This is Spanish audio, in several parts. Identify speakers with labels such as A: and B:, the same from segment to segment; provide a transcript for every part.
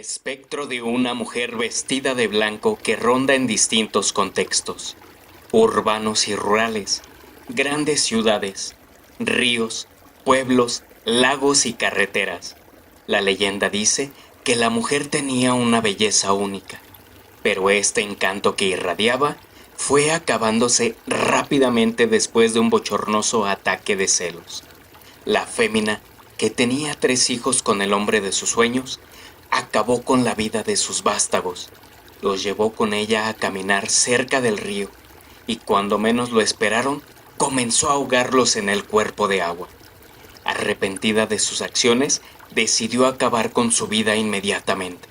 A: Espectro de una mujer vestida de blanco que ronda en distintos contextos, urbanos y rurales, grandes ciudades, ríos, pueblos, lagos y carreteras. La leyenda dice que la mujer tenía una belleza única, pero este encanto que irradiaba fue acabándose rápidamente después de un bochornoso ataque de celos. La fémina, que tenía 3 hijos con el hombre de sus sueños, acabó con la vida de sus vástagos, los llevó con ella a caminar cerca del río, y cuando menos lo esperaron, comenzó a ahogarlos en el cuerpo de agua. Arrepentida de sus acciones, decidió acabar con su vida inmediatamente.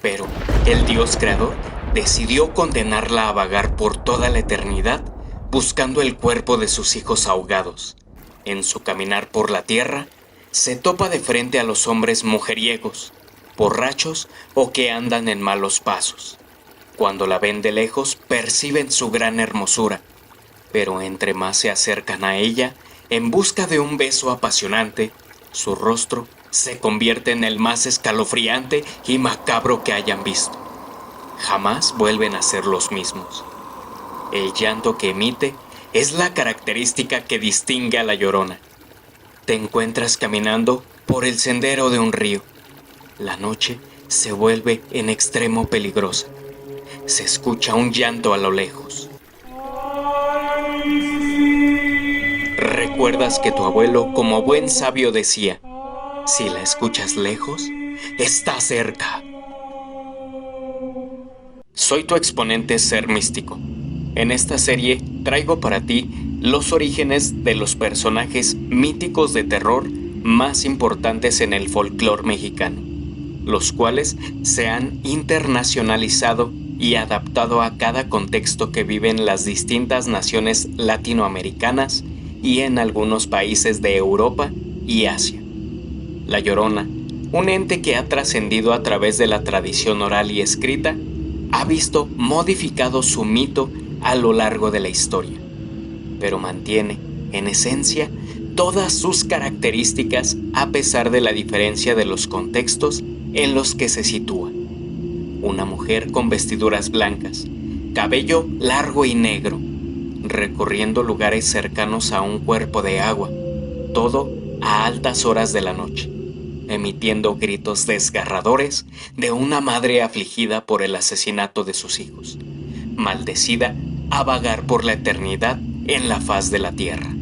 A: Pero el Dios creador decidió condenarla a vagar por toda la eternidad, buscando el cuerpo de sus hijos ahogados. En su caminar por la tierra, se topa de frente a los hombres mujeriegos, borrachos o que andan en malos pasos. Cuando la ven de lejos, perciben su gran hermosura, pero entre más se acercan a ella, en busca de un beso apasionante, su rostro se convierte en el más escalofriante y macabro que hayan visto. Jamás vuelven a ser los mismos. El llanto que emite es la característica que distingue a la Llorona. Te encuentras caminando por el sendero de un río. La noche se vuelve en extremo peligrosa. Se escucha un llanto a lo lejos. Recuerdas que tu abuelo, como buen sabio, decía: si la escuchas lejos, está cerca. Soy tu exponente Ser Místico. En esta serie traigo para ti los orígenes de los personajes míticos de terror más importantes en el folclore mexicano, los cuales se han internacionalizado y adaptado a cada contexto que viven las distintas naciones latinoamericanas y en algunos países de Europa y Asia. La Llorona, un ente que ha trascendido a través de la tradición oral y escrita, ha visto modificado su mito a lo largo de la historia, pero mantiene, en esencia, todas sus características a pesar de la diferencia de los contextos en los que se sitúa. Una mujer con vestiduras blancas, cabello largo y negro, recorriendo lugares cercanos a un cuerpo de agua, todo a altas horas de la noche, emitiendo gritos desgarradores de una madre afligida por el asesinato de sus hijos, maldecida a vagar por la eternidad en la faz de la tierra.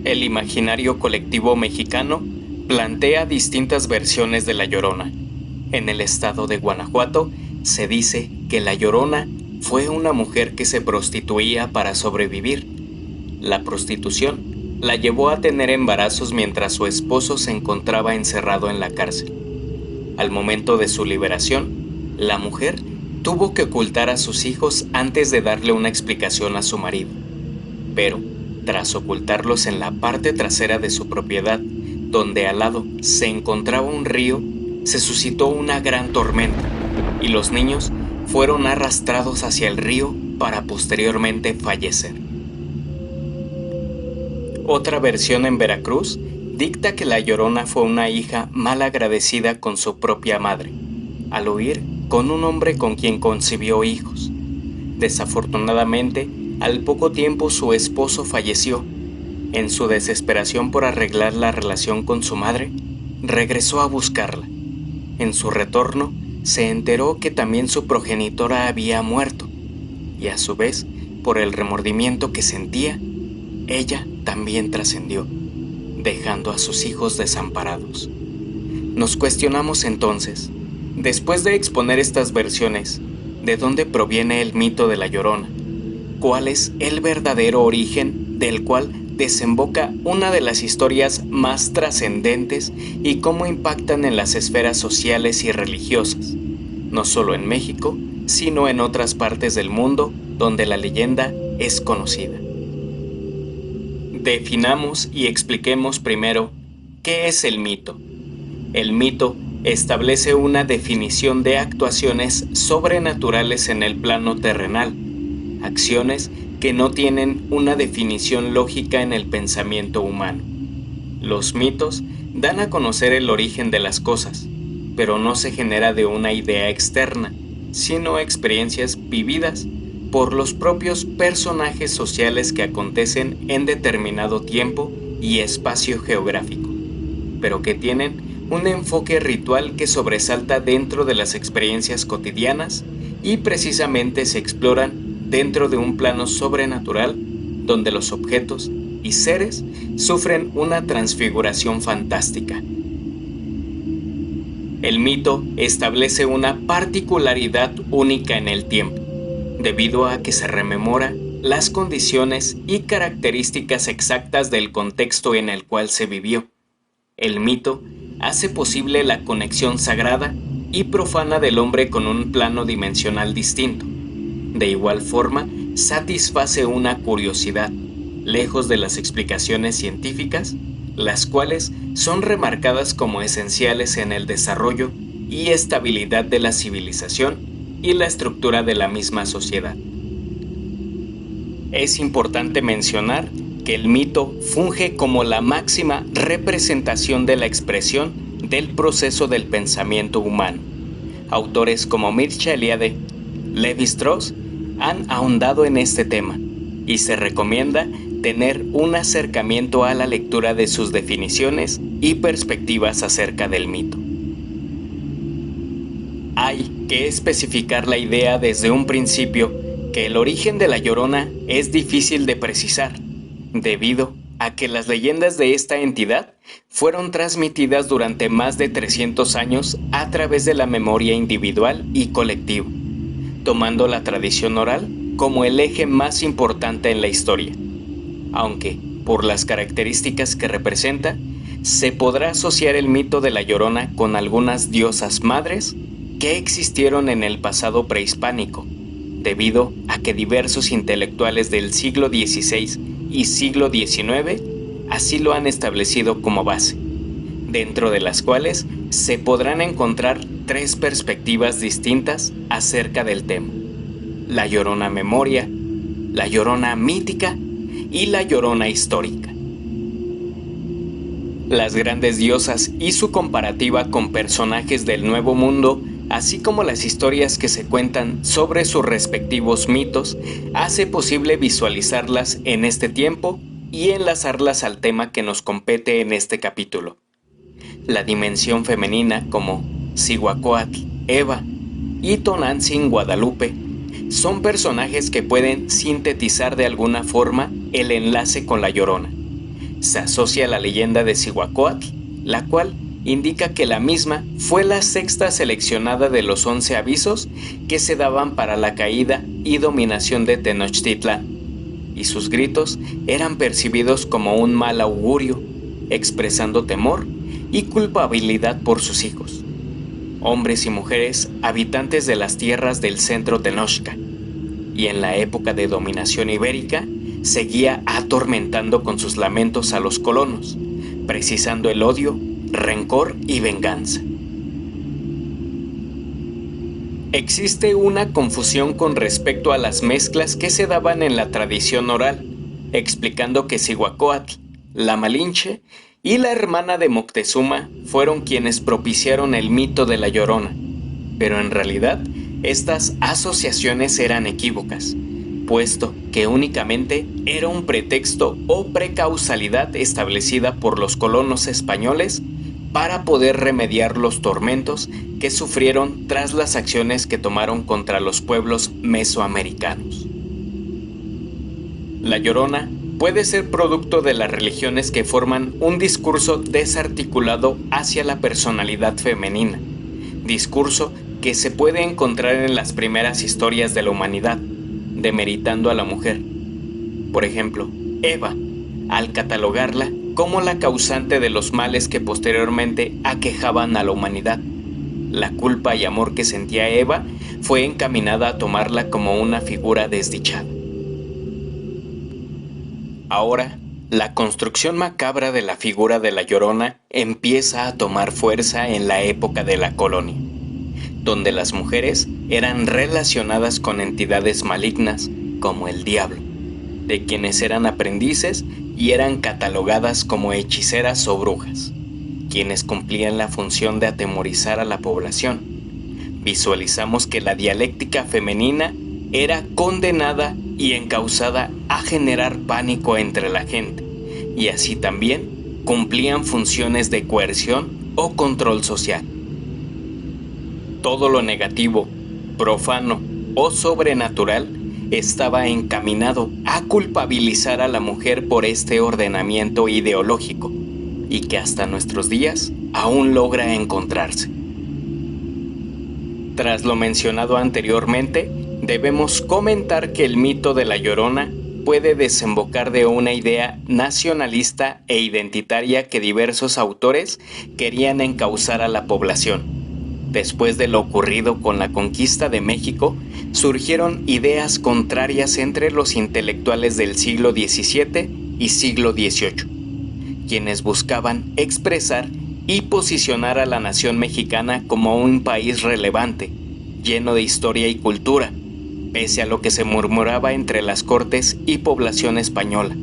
A: El imaginario colectivo mexicano plantea distintas versiones de La Llorona. En el estado de Guanajuato se dice que La Llorona fue una mujer que se prostituía para sobrevivir. La prostitución la llevó a tener embarazos mientras su esposo se encontraba encerrado en la cárcel. Al momento de su liberación, la mujer tuvo que ocultar a sus hijos antes de darle una explicación a su marido. Pero, tras ocultarlos en la parte trasera de su propiedad, donde al lado se encontraba un río, se suscitó una gran tormenta y los niños fueron arrastrados hacia el río para posteriormente fallecer. Otra versión en Veracruz dicta que La Llorona fue una hija mal agradecida con su propia madre, al huir con un hombre con quien concibió hijos. Desafortunadamente, al poco tiempo su esposo falleció. En su desesperación por arreglar la relación con su madre, regresó a buscarla. En su retorno, se enteró que también su progenitora había muerto, y a su vez, por el remordimiento que sentía, ella también trascendió, dejando a sus hijos desamparados. Nos cuestionamos entonces, después de exponer estas versiones, ¿de dónde proviene el mito de La Llorona? ¿Cuál es el verdadero origen del cual desemboca una de las historias más trascendentes y cómo impactan en las esferas sociales y religiosas, no solo en México, sino en otras partes del mundo donde la leyenda es conocida? Definamos y expliquemos primero qué es el mito. El mito establece una definición de actuaciones sobrenaturales en el plano terrenal, acciones que no tienen una definición lógica en el pensamiento humano. Los mitos dan a conocer el origen de las cosas, pero no se genera de una idea externa, sino experiencias vividas por los propios personajes sociales que acontecen en determinado tiempo y espacio geográfico, pero que tienen un enfoque ritual que sobresalta dentro de las experiencias cotidianas y precisamente se exploran dentro de un plano sobrenatural donde los objetos y seres sufren una transfiguración fantástica. El mito establece una particularidad única en el tiempo, debido a que se rememora las condiciones y características exactas del contexto en el cual se vivió. El mito hace posible la conexión sagrada y profana del hombre con un plano dimensional distinto. De igual forma, satisface una curiosidad, lejos de las explicaciones científicas, las cuales son remarcadas como esenciales en el desarrollo y estabilidad de la civilización y la estructura de la misma sociedad. Es importante mencionar que el mito funge como la máxima representación de la expresión del proceso del pensamiento humano. Autores como Mircea Eliade, Lévi-Strauss han ahondado en este tema y se recomienda tener un acercamiento a la lectura de sus definiciones y perspectivas acerca del mito. Hay que especificar la idea desde un principio que el origen de La Llorona es difícil de precisar, debido a que las leyendas de esta entidad fueron transmitidas durante más de 300 años a través de la memoria individual y colectiva, tomando la tradición oral como el eje más importante en la historia. Aunque, por las características que representa, se podrá asociar el mito de La Llorona con algunas diosas madres que existieron en el pasado prehispánico, debido a que diversos intelectuales del siglo XVI y siglo XIX así lo han establecido como base, dentro de las cuales se podrán encontrar 3 perspectivas distintas acerca del tema: La Llorona memoria, La Llorona mítica y La Llorona histórica. Las grandes diosas y su comparativa con personajes del Nuevo Mundo, así como las historias que se cuentan sobre sus respectivos mitos, hace posible visualizarlas en este tiempo y enlazarlas al tema que nos compete en este capítulo. La dimensión femenina como Zihuacóatl, Eva y Tonantzin Guadalupe son personajes que pueden sintetizar de alguna forma el enlace con La Llorona. Se asocia a la leyenda de Zihuacóatl, la cual indica que la misma fue la 6ª seleccionada de los 11 avisos que se daban para la caída y dominación de Tenochtitlán, y sus gritos eran percibidos como un mal augurio, expresando temor y culpabilidad por sus hijos, hombres y mujeres habitantes de las tierras del centro Tenochca, y en la época de dominación ibérica seguía atormentando con sus lamentos a los colonos, precisando el odio, rencor y venganza. Existe una confusión con respecto a las mezclas que se daban en la tradición oral, explicando que Zihuacóatl, la Malinche y la hermana de Moctezuma fueron quienes propiciaron el mito de La Llorona, pero en realidad estas asociaciones eran equívocas, puesto que únicamente era un pretexto o precausalidad establecida por los colonos españoles para poder remediar los tormentos que sufrieron tras las acciones que tomaron contra los pueblos mesoamericanos. La Llorona puede ser producto de las religiones que forman un discurso desarticulado hacia la personalidad femenina, discurso que se puede encontrar en las primeras historias de la humanidad, demeritando a la mujer. Por ejemplo, Eva, al catalogarla como la causante de los males que posteriormente aquejaban a la humanidad. La culpa y amor que sentía Eva fue encaminada a tomarla como una figura desdichada. Ahora, la construcción macabra de la figura de La Llorona empieza a tomar fuerza en la época de la colonia, donde las mujeres eran relacionadas con entidades malignas como el diablo, de quienes eran aprendices y eran catalogadas como hechiceras o brujas, quienes cumplían la función de atemorizar a la población. Visualizamos que la dialéctica femenina era condenada y encausada a generar pánico entre la gente, y así también cumplían funciones de coerción o control social. Todo lo negativo, profano o sobrenatural estaba encaminado a culpabilizar a la mujer por este ordenamiento ideológico, y que hasta nuestros días aún logra encontrarse. Tras lo mencionado anteriormente, debemos comentar que el mito de La Llorona puede desembocar de una idea nacionalista e identitaria que diversos autores querían encauzar a la población. Después de lo ocurrido con la conquista de México, surgieron ideas contrarias entre los intelectuales del siglo XVII y siglo XVIII, quienes buscaban expresar y posicionar a la nación mexicana como un país relevante, lleno de historia y cultura, pese a lo que se murmuraba entre las cortes y población española,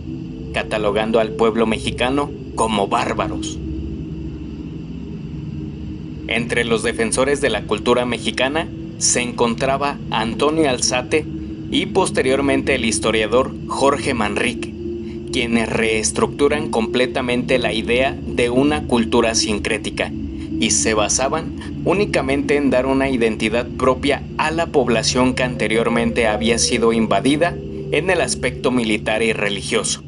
A: catalogando al pueblo mexicano como bárbaros. Entre los defensores de la cultura mexicana se encontraba Antonio Alzate y posteriormente el historiador Jorge Manrique, quienes reestructuran completamente la idea de una cultura sincrética y se basaban únicamente en dar una identidad propia a la población que anteriormente había sido invadida en el aspecto militar y religioso.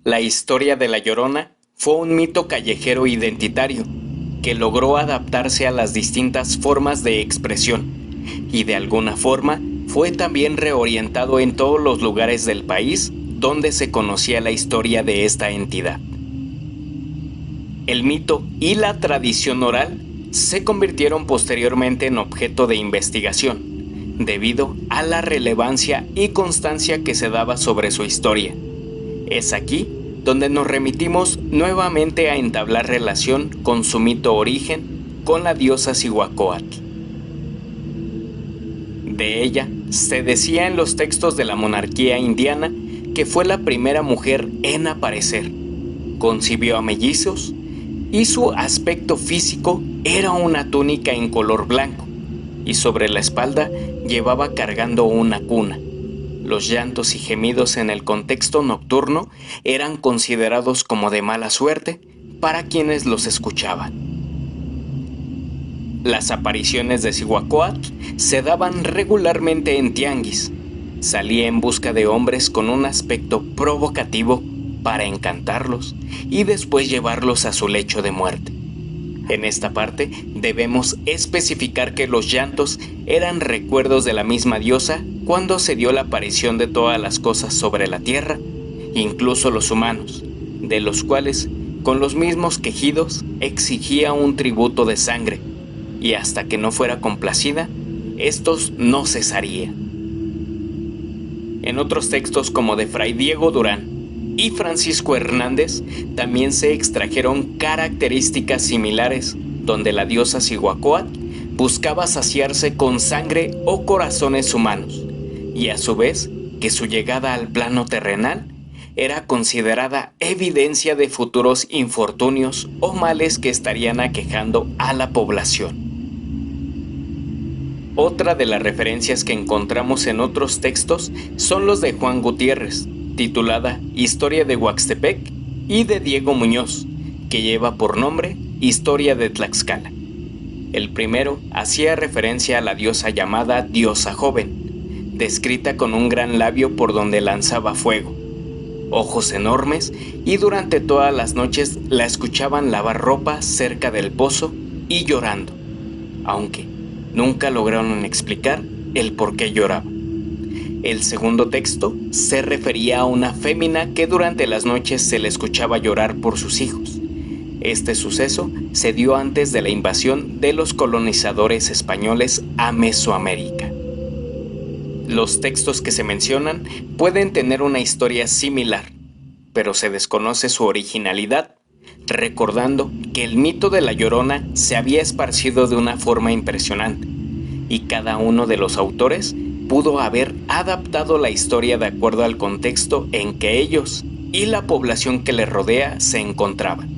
A: La historia de La Llorona fue un mito callejero identitario que logró adaptarse a las distintas formas de expresión y de alguna forma fue también reorientado en todos los lugares del país donde se conocía la historia de esta entidad. El mito y la tradición oral se convirtieron posteriormente en objeto de investigación, debido a la relevancia y constancia que se daba sobre su historia. Es aquí donde nos remitimos nuevamente a entablar relación con su mito origen con la diosa Zihuacóatl. De ella se decía en los textos de la monarquía indiana que fue la primera mujer en aparecer, concibió a mellizos y su aspecto físico era una túnica en color blanco y sobre la espalda llevaba cargando una cuna. Los llantos y gemidos en el contexto nocturno eran considerados como de mala suerte para quienes los escuchaban. Las apariciones de Zihuacóatl se daban regularmente en tianguis. Salía en busca de hombres con un aspecto provocativo para encantarlos y después llevarlos a su lecho de muerte. En esta parte debemos especificar que los llantos eran recuerdos de la misma diosa cuando se dio la aparición de todas las cosas sobre la tierra, incluso los humanos, de los cuales, con los mismos quejidos, exigía un tributo de sangre, y hasta que no fuera complacida, estos no cesarían. En otros textos como de Fray Diego Durán y Francisco Hernández también se extrajeron características similares, donde la diosa Zihuacóatl buscaba saciarse con sangre o corazones humanos, y a su vez que su llegada al plano terrenal era considerada evidencia de futuros infortunios o males que estarían aquejando a la población. Otra de las referencias que encontramos en otros textos son los de Juan Gutiérrez, titulada Historia de Huaxtepec, y de Diego Muñoz, que lleva por nombre Historia de Tlaxcala. El primero hacía referencia a la diosa llamada Diosa Joven, descrita con un gran labio por donde lanzaba fuego, ojos enormes, y durante todas las noches la escuchaban lavar ropa cerca del pozo y llorando, aunque nunca lograron explicar el por qué lloraba. El segundo texto se refería a una fémina que durante las noches se le escuchaba llorar por sus hijos. Este suceso se dio antes de la invasión de los colonizadores españoles a Mesoamérica. Los textos que se mencionan pueden tener una historia similar, pero se desconoce su originalidad, recordando que el mito de La Llorona se había esparcido de una forma impresionante, y cada uno de los autores pudo haber adaptado la historia de acuerdo al contexto en que ellos y la población que les rodea se encontraban.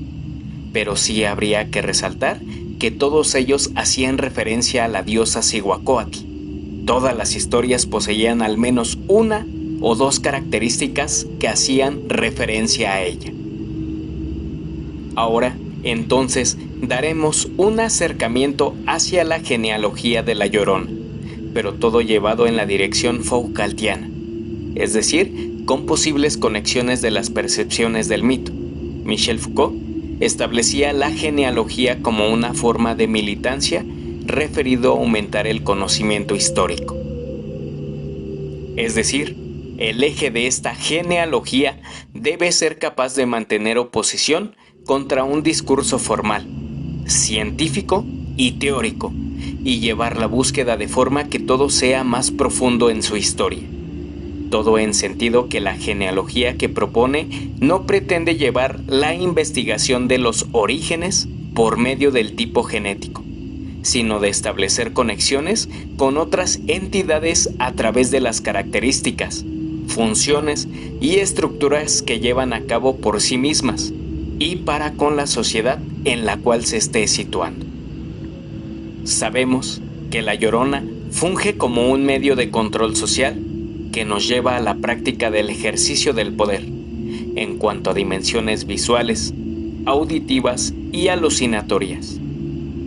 A: pero sí habría que resaltar que todos ellos hacían referencia a la diosa Cihuacóatl. Todas las historias poseían al menos una o dos características que hacían referencia a ella. Ahora, entonces, daremos un acercamiento hacia la genealogía de La Llorona, pero todo llevado en la dirección Foucaultiana, es decir, con posibles conexiones de las percepciones del mito. Michel Foucault establecía la genealogía como una forma de militancia referido a aumentar el conocimiento histórico. Es decir, el eje de esta genealogía debe ser capaz de mantener oposición contra un discurso formal, científico y teórico, y llevar la búsqueda de forma que todo sea más profundo en su historia. Todo en sentido que la genealogía que propone no pretende llevar la investigación de los orígenes por medio del tipo genético, sino de establecer conexiones con otras entidades a través de las características, funciones y estructuras que llevan a cabo por sí mismas y para con la sociedad en la cual se esté situando. Sabemos que La Llorona funge como un medio de control social que nos lleva a la práctica del ejercicio del poder, en cuanto a dimensiones visuales, auditivas y alucinatorias.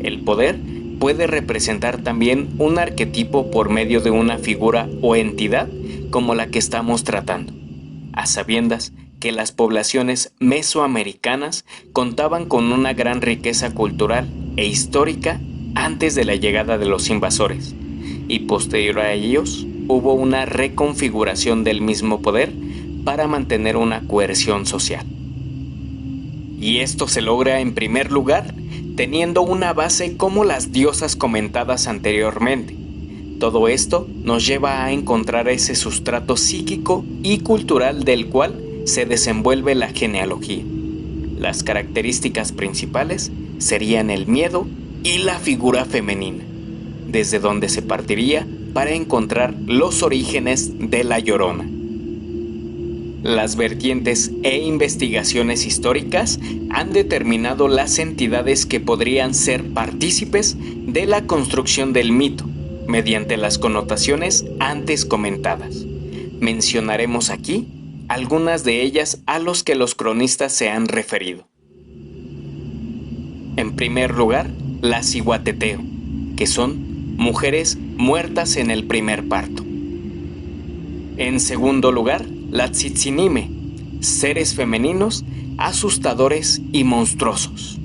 A: El poder puede representar también un arquetipo por medio de una figura o entidad como la que estamos tratando, a sabiendas que las poblaciones mesoamericanas contaban con una gran riqueza cultural e histórica antes de la llegada de los invasores, y posterior a ellos hubo una reconfiguración del mismo poder para mantener una coerción social. Y esto se logra en primer lugar teniendo una base como las diosas comentadas anteriormente. Todo esto nos lleva a encontrar ese sustrato psíquico y cultural del cual se desenvuelve la genealogía. Las características principales serían el miedo y la figura femenina, desde donde se partiría para encontrar los orígenes de La Llorona. Las vertientes e investigaciones históricas han determinado las entidades que podrían ser partícipes de la construcción del mito, mediante las connotaciones antes comentadas. Mencionaremos aquí algunas de ellas a los que los cronistas se han referido. En primer lugar, la Cihuateteo, que son mujeres muertas en el primer parto. En segundo lugar, la Tzitzinime, seres femeninos asustadores y monstruosos.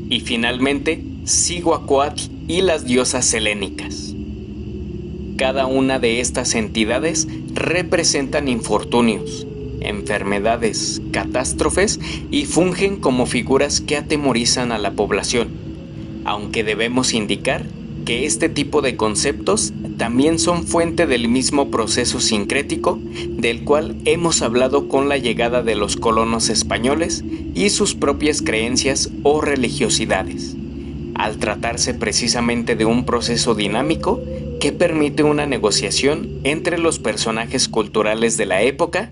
A: Y finalmente, Cihuacóatl y las diosas helénicas. Cada una de estas entidades representan infortunios, enfermedades, catástrofes y fungen como figuras que atemorizan a la población, aunque debemos indicar que este tipo de conceptos también son fuente del mismo proceso sincrético del cual hemos hablado con la llegada de los colonos españoles y sus propias creencias o religiosidades, al tratarse precisamente de un proceso dinámico que permite una negociación entre los personajes culturales de la época,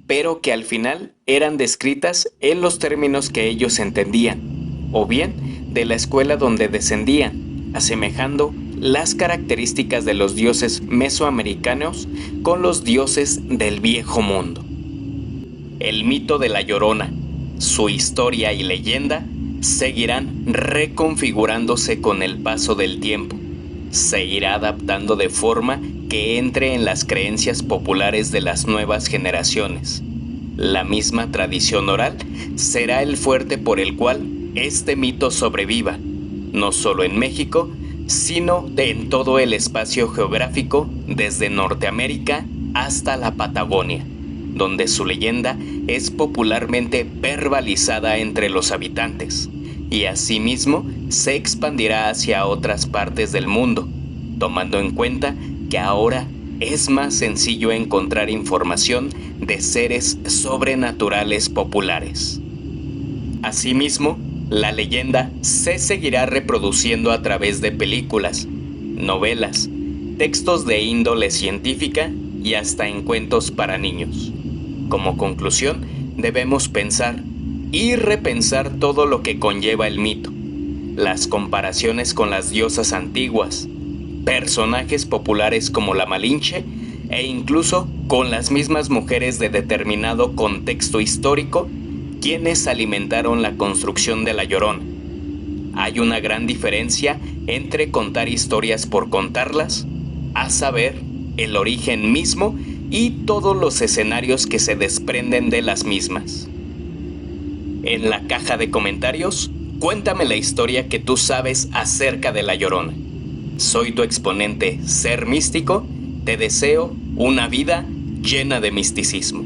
A: pero que al final eran descritas en los términos que ellos entendían, o bien de la escuela donde descendían, asemejando las características de los dioses mesoamericanos con los dioses del Viejo Mundo. El mito de La Llorona, su historia y leyenda seguirán reconfigurándose con el paso del tiempo. Se irá adaptando de forma que entre en las creencias populares de las nuevas generaciones. La misma tradición oral será el fuerte por el cual este mito sobreviva, no solo en México, sino en todo el espacio geográfico desde Norteamérica hasta la Patagonia, donde su leyenda es popularmente verbalizada entre los habitantes, y asimismo se expandirá hacia otras partes del mundo, tomando en cuenta que ahora es más sencillo encontrar información de seres sobrenaturales populares. Asimismo, la leyenda se seguirá reproduciendo a través de películas, novelas, textos de índole científica y hasta en cuentos para niños. Como conclusión, debemos pensar y repensar todo lo que conlleva el mito, las comparaciones con las diosas antiguas, personajes populares como la Malinche e incluso con las mismas mujeres de determinado contexto histórico quienes alimentaron la construcción de La Llorona. Hay una gran diferencia entre contar historias por contarlas, a saber, el origen mismo y todos los escenarios que se desprenden de las mismas. En la caja de comentarios, cuéntame la historia que tú sabes acerca de La Llorona. Soy tu exponente Ser Místico, te deseo una vida llena de misticismo.